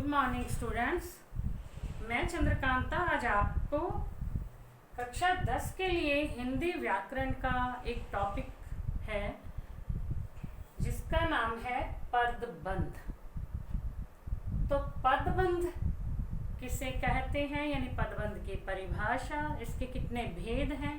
Morning students, मैं चंद्रकांता आज आपको कक्षा 10 के लिए हिंदी व्याकरण का एक टॉपिक है जिसका नाम है पदबंध। तो पदबंध किसे कहते हैं, यानी पदबंध की परिभाषा, इसके कितने भेद हैं,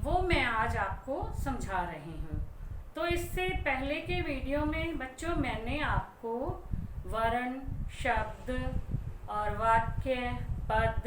वो मैं आज आपको समझा रही हूँ। तो इससे पहले के वीडियो में बच्चों मैंने आपको वर्ण, शब्द और वाक्य, पद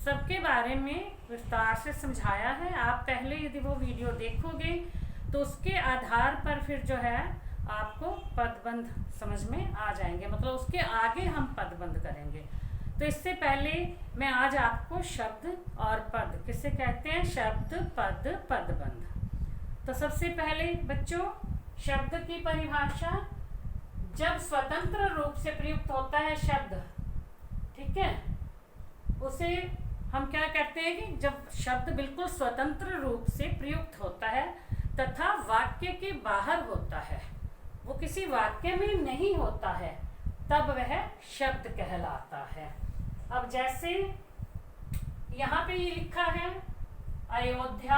सबके बारे में विस्तार से समझाया है। आप पहले यदि वो वीडियो देखोगे तो उसके आधार पर फिर जो है आपको पदबंध समझ में आ जाएंगे, मतलब उसके आगे हम पदबंध करेंगे। तो इससे पहले मैं आज आपको शब्द और पद किसे कहते हैं, शब्द, पद, पदबंध। तो सबसे पहले बच्चों शब्द की परिभाषा, जब स्वतंत्र रूप से प्रयुक्त होता है शब्द, ठीक है, उसे हम क्या कहते हैं कि जब शब्द बिल्कुल स्वतंत्र रूप से प्रयुक्त होता है तथा वाक्य के बाहर होता है, वो किसी वाक्य में नहीं होता है, तब वह शब्द कहलाता है। अब जैसे यहाँ पे ये लिखा है अयोध्या,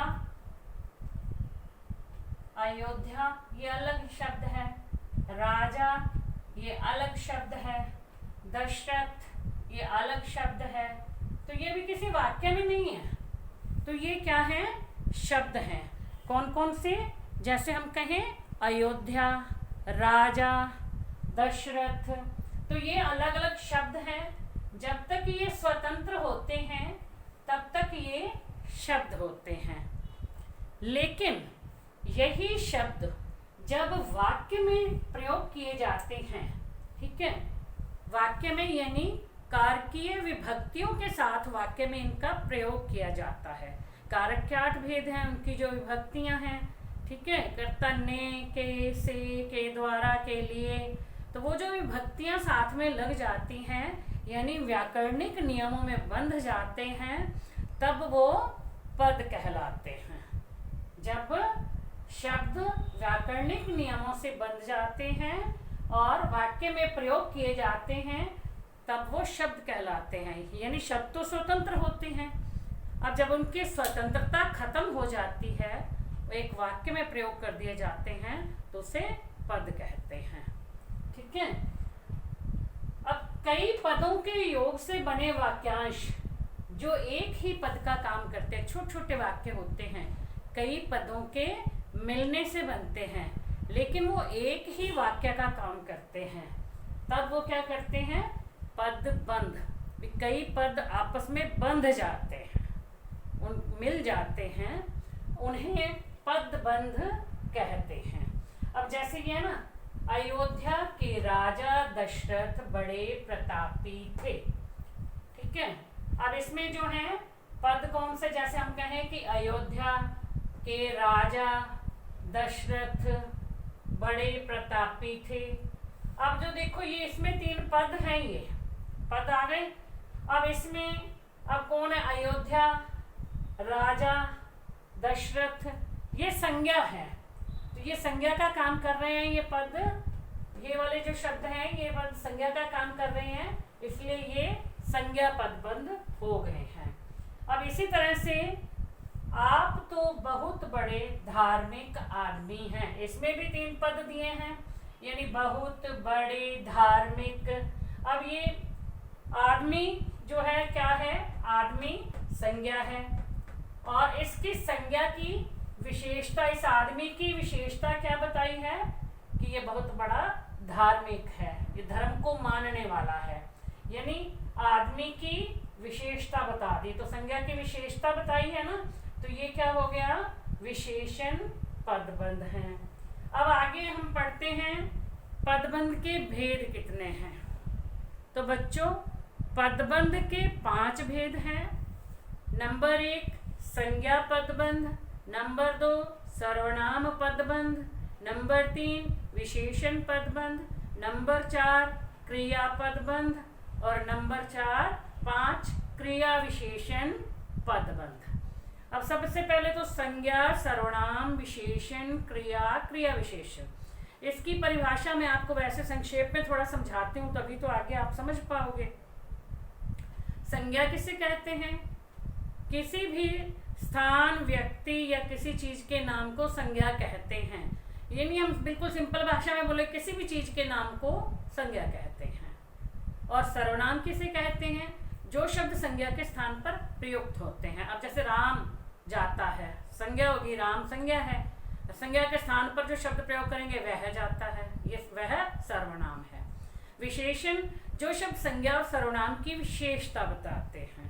अयोध्या ये अलग शब्द है, राजा ये अलग शब्द है, दशरथ ये अलग शब्द है, तो ये भी किसी वाक्य में नहीं है। तो ये क्या है, शब्द हैं। कौन कौन से, जैसे हम कहें अयोध्या, राजा, दशरथ, तो ये अलग अलग शब्द हैं। जब तक ये स्वतंत्र होते हैं तब तक ये शब्द होते हैं, लेकिन यही शब्द जब वाक्य में प्रयोग किए जाते हैं, ठीक है, वाक्य में यानी कारकीय विभक्तियों के साथ वाक्य में इनका प्रयोग किया जाता है। कारक के 8 भेद हैं, उनकी जो विभक्तियां हैं, ठीक है, कर्ता, ने, के, से, के द्वारा, के लिए, तो वो जो विभक्तियां साथ में लग जाती हैं यानी व्याकरणिक नियमों में बंध जाते हैं, तब वो पद कहलाते हैं। जब शब्द व्याकरणिक नियमों से बंध जाते हैं और वाक्य में प्रयोग किए जाते हैं तब वो शब्द कहलाते हैं, यानी शब्द तो स्वतंत्र होते हैं। अब जब उनकी स्वतंत्रता खत्म हो जाती है, एक वाक्य में प्रयोग कर दिए जाते हैं, तो उसे पद कहते हैं, ठीक है। अब कई पदों के योग से बने वाक्यांश जो एक ही पद का काम करते हैं, छोटे छोटे वाक्य होते हैं, कई पदों के मिलने से बनते हैं, लेकिन वो एक ही वाक्य का काम करते हैं, तब वो क्या करते हैं, पदबंध। कई पद आपस में बंध जाते हैं, मिल जाते हैं, उन्हें पदबंध कहते हैं। अब जैसे ये ना, अयोध्या के राजा दशरथ बड़े प्रतापी थे, ठीक है। अब इसमें जो है पद कौन से, जैसे हम कहें कि अयोध्या के राजा दशरथ बड़े प्रतापी थे। अब जो देखो ये इसमें 3 पद हैं, ये पद आ गए। अब इसमें अब कौन है, अयोध्या, राजा, दशरथ, ये संज्ञा है, तो ये संज्ञा का काम कर रहे हैं। ये पद, ये वाले जो शब्द हैं, ये पद संज्ञा का काम कर रहे हैं, इसलिए ये संज्ञा पदबंध हो गए हैं। अब इसी तरह से आप तो बहुत बड़े धार्मिक आदमी हैं, इसमें भी 3 पद दिए हैं, यानी बहुत बड़े धार्मिक। अब ये आदमी जो है क्या है, आदमी संज्ञा है, और इसकी संज्ञा की विशेषता, इस आदमी की विशेषता क्या बताई है कि ये बहुत बड़ा धार्मिक है, ये धर्म को मानने वाला है, यानी आदमी की विशेषता बता दी। तो संज्ञा की विशेषता बताई है ना, तो ये क्या हो गया, विशेषण पदबंध हैं। अब आगे हम पढ़ते हैं पदबंध के भेद कितने हैं। तो बच्चों पदबंध के 5 भेद हैं। नंबर 1 संज्ञा पदबंध, नंबर 2 सर्वनाम पदबंध, नंबर 3 विशेषण पदबंध, नंबर 4 क्रिया पदबंध, और नंबर 5 क्रिया विशेषण पदबंध। अब सबसे पहले तो संज्ञा, सर्वनाम, विशेषण, क्रिया, क्रिया विशेषण, इसकी परिभाषा मैं आपको वैसे संक्षेप में थोड़ा समझाती हूँ, तभी तो आगे आप समझ पाओगे। संज्ञा किसे कहते हैं? किसी भी स्थान, व्यक्ति या किसी चीज के नाम को संज्ञा कहते हैं। ये नहीं हम बिल्कुल सिंपल भाषा में बोले, किसी भी चीज के नाम को संज्ञा कहते हैं। और सर्वनाम किसे कहते हैं? जो शब्द संज्ञा के स्थान पर प्रयुक्त होते हैं। अब जैसे राम जाता है, संज्ञा होगी, राम संज्ञा है, संज्ञा के स्थान पर जो शब्द प्रयोग करेंगे वह जाता है, ये वह सर्वनाम है। विशेषण, जो शब्द संज्ञा और सर्वनाम की विशेषता बताते हैं,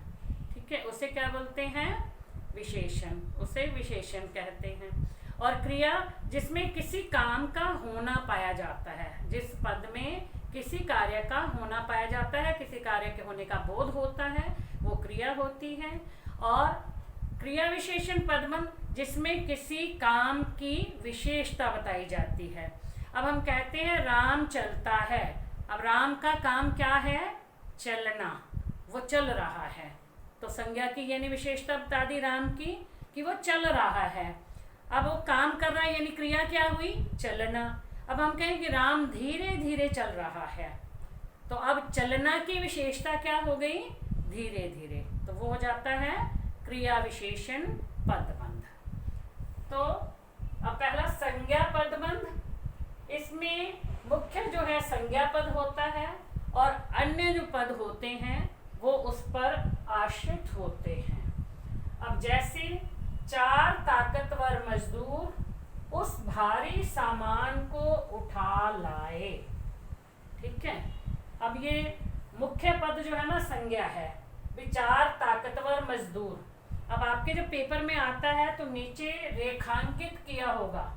ठीक है, उसे क्या बोलते हैं? विशेषण, उसे विशेषण कहते हैं। और क्रिया, जिसमें किसी काम का होना पाया जाता है, जिस पद में किसी कार्य का होना पाया जाता है, किसी कार्य के होने का बोध होता है, वो क्रिया होती है। और क्रिया विशेषण पदबंध, जिसमें किसी काम की विशेषता बताई जाती है। अब हम कहते हैं राम चलता है। अब राम का काम क्या है? चलना, वो चल रहा है। तो संज्ञा की यानी विशेषता बता दी राम की कि वो चल रहा है। अब वो काम कर रहा है यानी क्रिया क्या हुई? चलना। अब हम कहें कि राम धीरे धीरे चल रहा है, तो अब चलना की विशेषता क्या हो गई? धीरे धीरे, तो वो हो जाता है क्रिया विशेषण पदबंध। तो अब पहला संज्ञा पदबंध, इसमें मुख्य जो है संज्ञा पद होता है और अन्य जो पद होते हैं वो उस पर आश्रित होते हैं। अब जैसे 4 ताकतवर मजदूर उस भारी सामान को उठा लाए, ठीक है। अब ये मुख्य पद जो है ना संज्ञा है, 4 ताकतवर मजदूर। अब आपके जो पेपर में आता है तो नीचे रेखांकित किया होगा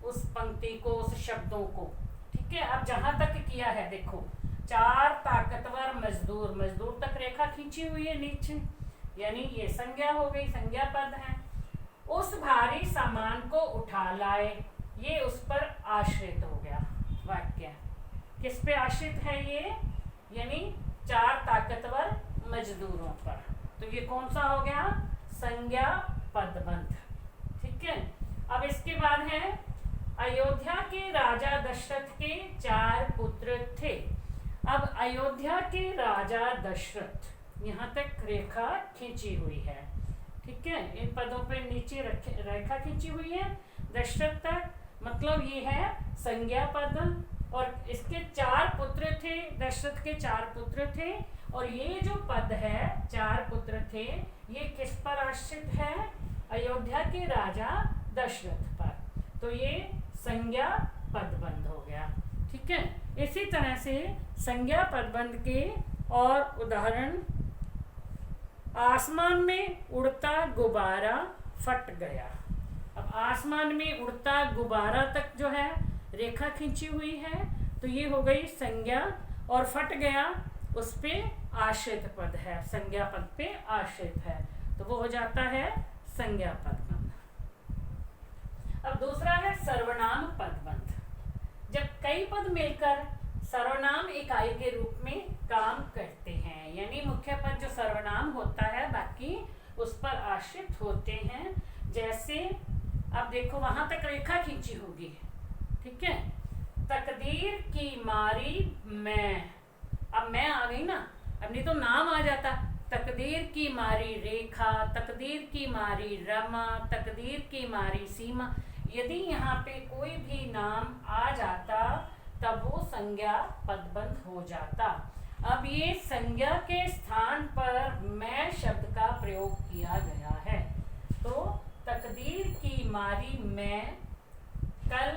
उस पंक्ति को, उस शब्दों को, ठीक है। अब जहां तक किया है देखो, 4 ताकतवर मजदूर, मजदूर तक रेखा खींची हुई है नीचे, यानी ये संज्ञा हो गई, संज्ञा पद है। उस भारी सामान को उठा लाए, ये उस पर आश्रित हो गया वाक्य। किस पे आश्रित है ये? यानी 4 ताकतवर मजदूरों पर। तो ये कौन सा हो गया? संज्ञा पदबंध, ठीक है। अब इसके बाद है अयोध्या के राजा दशरथ के 4 पुत्र थे। अब अयोध्या के राजा दशरथ, यहाँ तक रेखा खींची हुई है, ठीक है। इन पदों पे नीचे रेखा खींची हुई है दशरथ तक, मतलब ये है संज्ञा पद। और इसके 4 पुत्र थे, दशरथ के 4 पुत्र थे, और ये जो पद है 4 पुत्र थे, ये किस पर आश्रित है? अयोध्या के राजा दशरथ पर। तो ये संज्ञा पदबंध हो गया, ठीक है। इसी तरह से संज्ञा पदबंध के और उदाहरण, आसमान में उड़ता गुब्बारा फट गया। अब आसमान में उड़ता गुब्बारा तक जो है रेखा खींची हुई है, तो ये हो गई संज्ञा। और फट गया उस पे आश्रित पद है, संज्ञा पद पे आश्रित है, तो वो हो जाता है संज्ञा पदबंध। अब दूसरा है सर्वनाम पदबंध। जब कई पद मिलकर सर्वनाम इकाई के रूप में काम करते हैं, यानी मुख्य पद जो सर्वनाम होता है बाकी उस पर आश्रित होते हैं। जैसे अब देखो वहां तक रेखा खींची होगी, ठीक है। तकदीर की मारी मैं, अब मैं आ गई ना, अब नहीं तो नाम आ जाता। तकदीर की मारी रेखा, तकदीर की मारी रमा, तकदीर की मारी सीमा। यदि यहाँ पे कोई भी नाम आ जाता तब वो संज्ञा पदबंध हो जाता। अब ये संज्ञा के स्थान पर मैं शब्द का प्रयोग किया गया है। तो तकदीर की मारी मैं, कल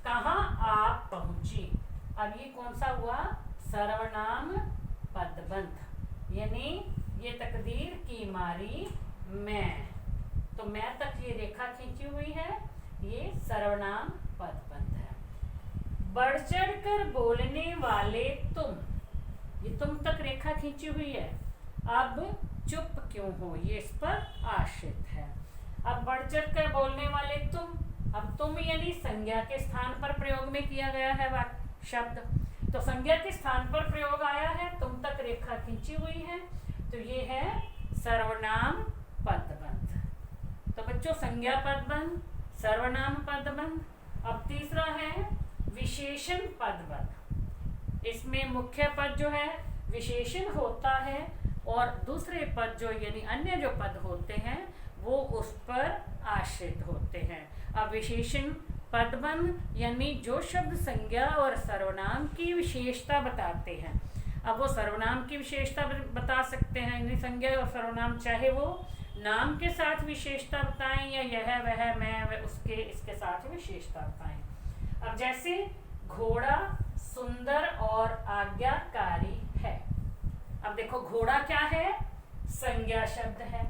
कहाँ आप पहुंची। अब ये कौन सा हुआ? सर्वनाम पदबंध, यानी ये तकदीर की मारी मैं, तो मैं तक ये रेखा खींची हुई है, ये सर्वनाम पदबंध है। बढ़ चढ़ कर बोलने वाले तुम, ये तुम तक रेखा खींची हुई है। अब चुप क्यों हो, ये इस पर आश्रित है। अब बढ़ चढ़ कर बोलने वाले तुम, अब तुम यानी संज्ञा के स्थान पर प्रयोग में किया गया है शब्द, तो संज्ञा के स्थान पर प्रयोग आया है, तुम तक रेखा खींची हुई है, तो ये है सर्वनाम पदबंध। तो बच्चों संज्ञा पदबंध, सर्वनाम पदबंध। अब तीसरा है विशेषण पदबंध। इसमें मुख्य पद जो है विशेषण होता है और दूसरे पद जो यानी अन्य जो पद होते हैं वो उस पर आश्रित होते हैं। अब विशेषण पदबंध यानी जो शब्द संज्ञा और सर्वनाम की विशेषता बताते हैं। अब वो सर्वनाम की विशेषता बता सकते हैं, यानी संज्ञा और सर्वनाम चाहे वो नाम के साथ विशेषता बताएं या यह वह मैं वह उसके इसके साथ विशेषता बताएं। अब जैसे घोड़ा सुंदर और आज्ञाकारी है। अब देखो घोड़ा क्या है, संज्ञा शब्द है।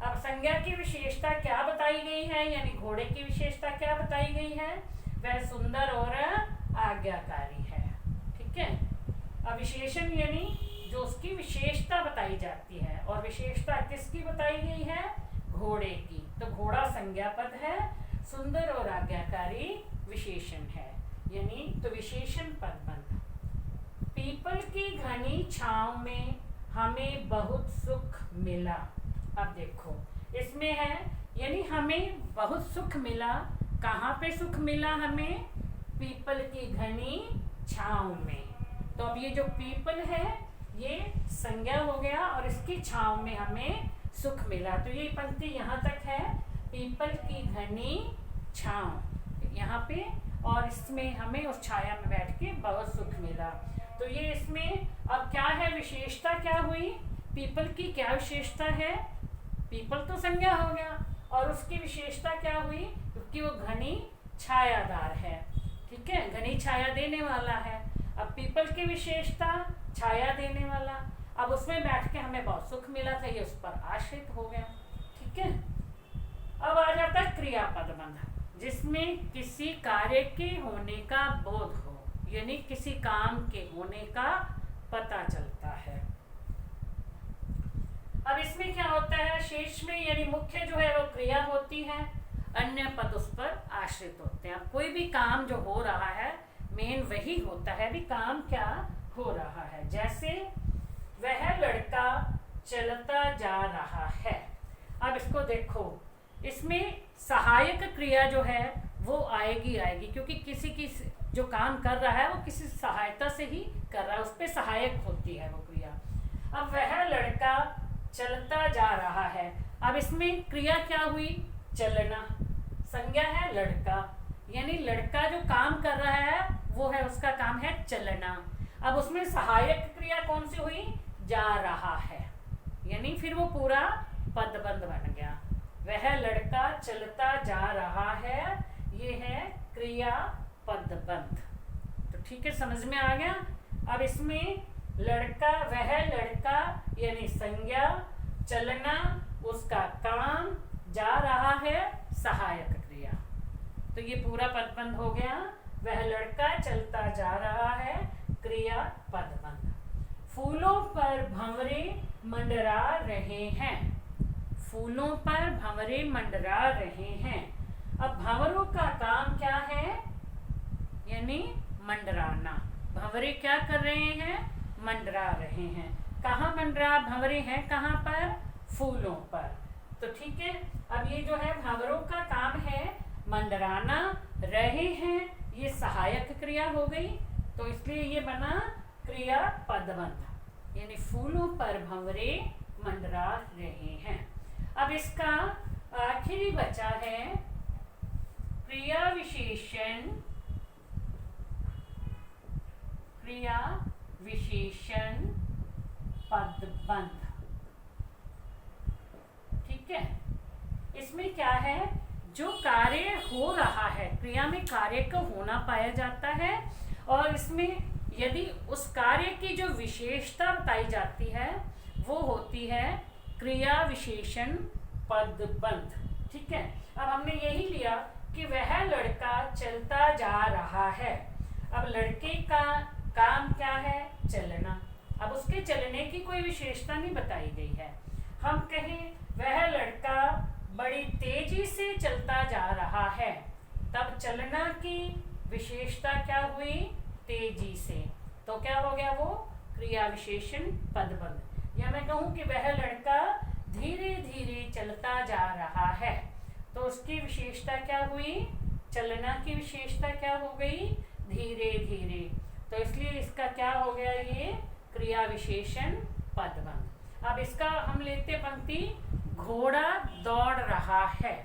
अब संज्ञा की विशेषता क्या बताई गई है, यानी घोड़े की विशेषता क्या बताई गई है, वह सुंदर और आज्ञाकारी है। ठीक है। अब विशेषण यानी जो उसकी विशेषता बताई जाती है, और विशेषता किसकी बताई गई है, घोड़े की। तो घोड़ा संज्ञा पद है, सुंदर और आज्ञाकारी विशेषण है, यानी तो विशेषण पदबंध। पीपल की घनी छांव में हमें बहुत सुख मिला। अब देखो इसमें है यानी हमें बहुत सुख मिला। कहाँ पे सुख मिला हमें, पीपल की घनी छांव में। तो अब ये जो पीपल है ये संज्ञा हो गया और इसकी छांव में हमें सुख मिला। तो ये पंक्ति यहाँ तक है, पीपल की घनी छांव यहाँ पे, और इसमें हमें उस छाया में बैठ के बहुत सुख मिला। तो ये इसमें अब क्या है, विशेषता क्या हुई, पीपल की क्या विशेषता है, पीपल तो संज्ञा हो गया और उसकी विशेषता क्या हुई, क्योंकि वो घनी छायादार है। ठीक है, घनी छाया देने वाला है। अब पीपल की विशेषता छाया देने वाला, अब उसमें बैठ के हमें बहुत सुख मिला था, ये उस पर आश्रित हो गया। ठीक है। अब आ जाता है क्रियापद बंध, जिसमें किसी कार्य के होने का बोध हो, यानी किसी काम के होने का पता चलता है। अब इसमें क्या होता है, शेष में यानी मुख्य जो है वो क्रिया होती है, अन्य पद उस पर आश्रित होते हैं। अब कोई भी काम जो हो रहा है मेन वही होता है, भी काम क्या हो रहा है। जैसे वह लड़का चलता जा रहा है। अब इसको देखो, इसमें सहायक क्रिया जो है वो आएगी, क्योंकि किसी की जो काम कर रहा है वो किसी सहायता से ही कर रहा है, उस पर सहायक होती है वो क्रिया। अब वह लड़का चलता जा रहा है। अब इसमें क्रिया क्या हुई, चलना, संज्ञा है लड़का, यानी लड़का जो काम कर रहा है वो है उसका काम है चलना। अब उसमें सहायक क्रिया कौन सी हुई, जा रहा है, यानी फिर वो पूरा पदबंध बन गया। वह लड़का चलता जा रहा है, ये है क्रिया पदबंध। तो ठीक है, समझ में आ गया। अब इसमें लड़का, वह लड़का यानी संज्ञा, चलना उसका काम, जा रहा है सहायक क्रिया। तो ये पूरा पदबंध हो गया। वह लड़का चलता जा रहा है, क्रिया पदबंध। फूलों पर भंवरे मंडरा रहे हैं। फूलों पर भंवरे मंडरा रहे हैं। अब भंवरों का काम क्या है, यानी मंडराना। भंवरे क्या कर रहे हैं, मंडरा रहे हैं। कहाँ मंडरा, भंवरे हैं कहाँ पर, फूलों पर। तो ठीक है, अब ये जो है भंवरों का काम है मंडराना, रहे हैं ये सहायक क्रिया हो गई, तो इसलिए ये बना क्रिया पदबंध, यानी फूलों पर भंवरे मंडरा रहे हैं। अब इसका आखिरी बचा है क्रिया विशेषण, क्रिया विशेषण पदबंध। ठीक है, इसमें क्या है, जो कार्य हो रहा है, क्रिया में कार्य का होना पाया जाता है, और इसमें यदि उस कार्य की जो विशेषता बताई जाती है वो होती है क्रिया विशेषण पदबंध। ठीक है, अब हमने यही लिया कि वह लड़का चलता जा रहा है। अब लड़के का काम क्या है, चलना। अब उसके चलने की कोई विशेषता नहीं बताई गई है। हम कहें वह लड़का बड़ी तेजी से चलता जा रहा है, तब चलना की विशेषता क्या हुई, तेजी से, तो क्या हो गया वो क्रिया विशेषण पदबंध। या मैं कहूं कि वह लड़का धीरे धीरे चलता जा रहा है, तो उसकी विशेषता क्या हुई, चलना की विशेषता क्या हो गई, धीरे धीरे, तो इसलिए इसका क्या हो गया, ये क्रिया विशेषण पदबंध। अब इसका हम लेते पंक्ति, घोड़ा दौड़ रहा है।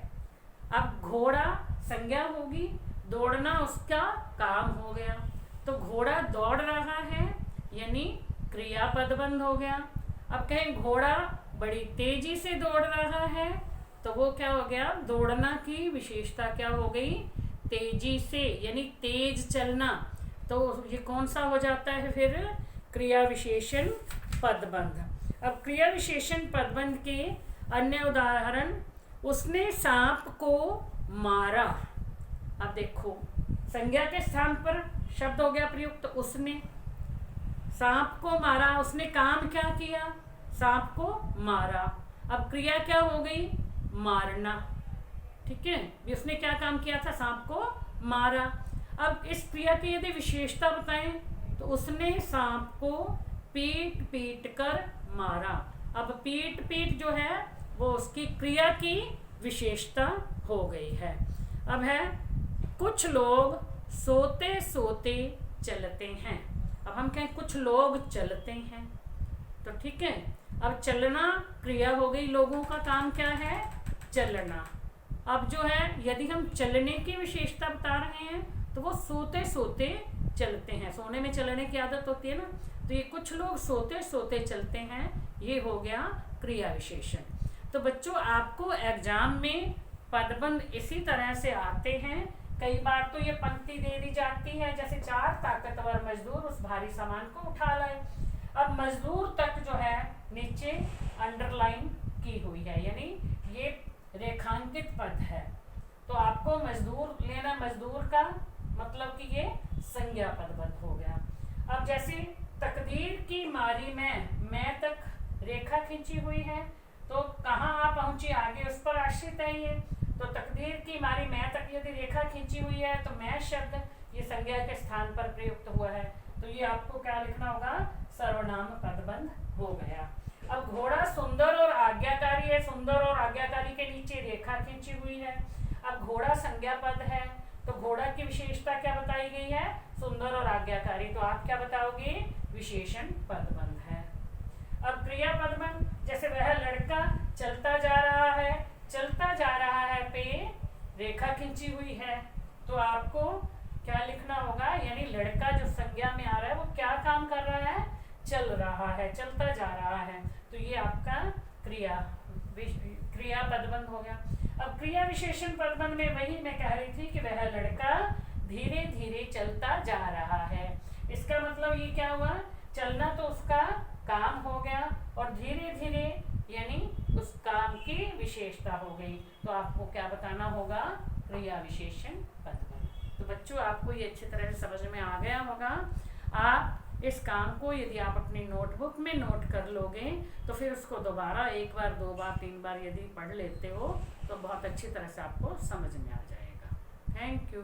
अब घोड़ा संज्ञा होगी, दौड़ना उसका काम हो गया, तो घोड़ा दौड़ रहा है यानी क्रिया पदबंध हो गया। अब कहें घोड़ा बड़ी तेजी से दौड़ रहा है, तो वो क्या हो गया, दौड़ना की विशेषता क्या हो गई, तेजी से यानी तेज चलना, तो ये कौन सा हो जाता है फिर, क्रिया विशेषण पदबंध। अब क्रिया विशेषण पदबंध के अन्य उदाहरण, उसने सांप को मारा। अब देखो संज्ञा के स्थान पर शब्द हो गया प्रयुक्त उसने, सांप को मारा, उसने काम क्या किया, सांप को मारा। अब क्रिया क्या हो गई, मारना, ठीक है, उसने क्या काम किया था, सांप को मारा। अब इस क्रिया की यदि विशेषता बताएं तो उसने सांप को पीट पीट कर मारा। अब पीट पीट जो है वो उसकी क्रिया की विशेषता हो गई है। अब है, कुछ लोग सोते सोते चलते हैं। अब हम कहें कुछ लोग चलते हैं, तो ठीक है, अब चलना क्रिया हो गई, लोगों का काम क्या है, चलना। अब जो है यदि हम चलने की विशेषता बता रहे हैं तो वो सोते सोते चलते हैं, सोने में चलने की आदत होती है ना, तो ये कुछ लोग सोते सोते चलते हैं, ये हो गया क्रिया विशेषण। तो बच्चों आपको एग्जाम में पदबंध इसी तरह से आते हैं। कई बार तो ये पंक्ति दे दी जाती है, जैसे 4 ताकतवर मजदूर उस भारी सामान को उठा लाए। अब मजदूर तक जो है नीचे अंडरलाइन की हुई है, यानी ये रेखांकित पद है, तो आपको मजदूर लेना, मजदूर का मतलब कि ये संज्ञा पदबंध हो गया। अब जैसे तकदीर की मारी में मैं तक रेखा खींची हुई है, तो कहाँ आप पहुंची आगे उस पर आश्रित है ये, तो तकदीर की मारी मैं तक यदि रेखा खींची हुई है तो मैं शब्द ये संज्ञा के स्थान पर प्रयुक्त हुआ है, तो ये आपको क्या लिखना होगा, सर्वनाम पदबंध हो गया। अब घोड़ा सुंदर और आज्ञाकारी है, सुंदर और आज्ञाकारी के नीचे रेखा खींची हुई है। अब घोड़ा संज्ञा पद है, तो घोड़ा की विशेषता क्या बताई गई है, सुंदर और आज्ञाकारी, तो आप क्या बताओगे, विशेषण पदबंध है। अब क्रिया पदबंध, जैसे वह लड़का चलता जा रहा है, चलता जा रहा है पे रेखा खींची हुई है, तो आपको क्या लिखना होगा, यानी लड़का जो संज्ञा में आ रहा है वो क्या काम कर रहा है, चल रहा है, चलता जा रहा है, तो ये आपका क्रिया पदबंध हो गया। अब क्रिया विशेषण पदबंध में वही मैं कह रही थी कि वह लड़का धीरे धीरे चलता जा रहा है। इसका मतलब ये क्या हुआ, चलना तो उसका काम हो गया और धीरे धीरे यानी उस काम की विशेषता हो गई, तो आपको क्या बताना होगा, क्रिया विशेषण पदबंध। तो बच्चों आपको ये अच्छी तरह से समझ में आ गया होगा। आप इस काम को यदि आप अपनी नोटबुक में नोट कर लोगे तो फिर उसको दोबारा 1 बार 2 बार 3 बार यदि पढ़ लेते हो तो बहुत अच्छी तरह से आपको समझ में आ जाएगा। Thank you.